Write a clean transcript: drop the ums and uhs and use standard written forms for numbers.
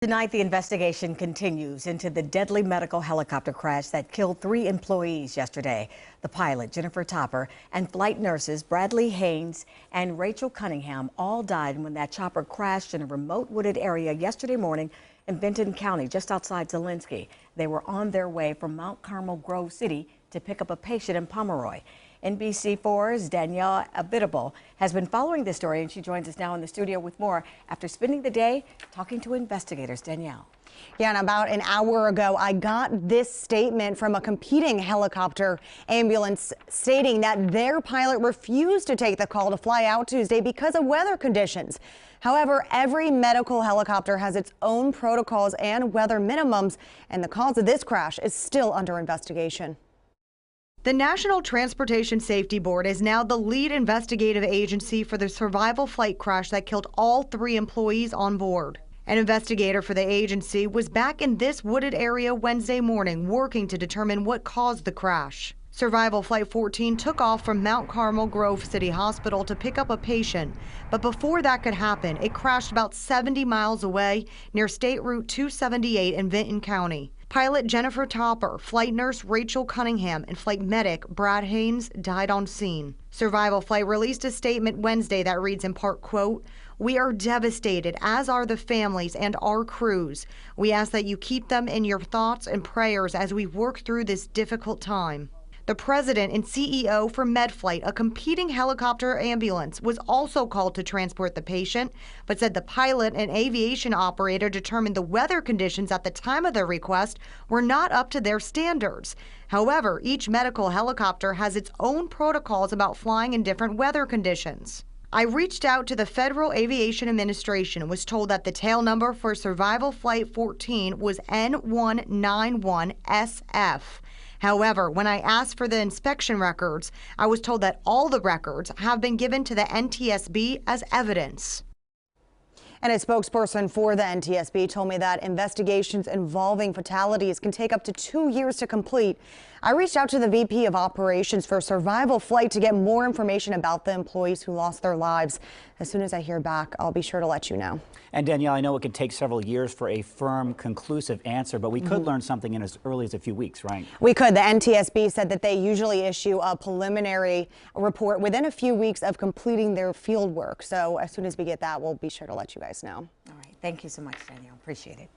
Tonight, the investigation continues into the deadly medical helicopter crash that killed 3 employees yesterday. The pilot, Jennifer Topper, and flight nurses Bradley Haynes and Rachel Cunningham all died when that chopper crashed in a remote wooded area yesterday morning in Benton County, just outside Zelensky. They were on their way from Mount Carmel Grove City to pick up a patient in Pomeroy. NBC4's Danielle Abitable has been following this story, and she joins us now in the studio with more after spending the day talking to investigators. Danielle. Yeah, and about an hour ago, I got this statement from a competing helicopter ambulance stating that their pilot refused to take the call to fly out Tuesday because of weather conditions. However, every medical helicopter has its own protocols and weather minimums, and the cause of this crash is still under investigation. The National Transportation Safety Board is now the lead investigative agency for the survival flight crash that killed all 3 employees on board. An investigator for the agency was back in this wooded area Wednesday morning working to determine what caused the crash. Survival Flight 14 took off from Mount Carmel Grove City Hospital to pick up a patient, but before that could happen, it crashed about 70 miles away near State Route 278 in Benton County. Pilot Jennifer Topper, flight nurse Rachel Cunningham, and flight medic Brad Haynes died on scene. Survival Flight released a statement Wednesday that reads in part, quote, "We are devastated, as are the families and our crews. We ask that you keep them in your thoughts and prayers as we work through this difficult time." The president and CEO for Medflight, a competing helicopter ambulance, was also called to transport the patient, but said the pilot and aviation operator determined the weather conditions at the time of the request were not up to their standards. However, each medical helicopter has its own protocols about flying in different weather conditions. I reached out to the Federal Aviation Administration and was told that the tail number for Survival Flight 14 was N191SF. However, when I asked for the inspection records, I was told that all the records have been given to the NTSB as evidence. And a spokesperson for the NTSB told me that investigations involving fatalities can take up to 2 years to complete. I reached out to the VP of Operations for Survival Flight to get more information about the employees who lost their lives. As soon as I hear back, I'll be sure to let you know. And Danielle, I know it could take several years for a firm, conclusive answer, but we could learn something in as early as a few weeks, right? We could. The NTSB said that they usually issue a preliminary report within a few weeks of completing their field work. So as soon as we get that, we'll be sure to let you guys know. All right. Thank you so much, Danielle. Appreciate it.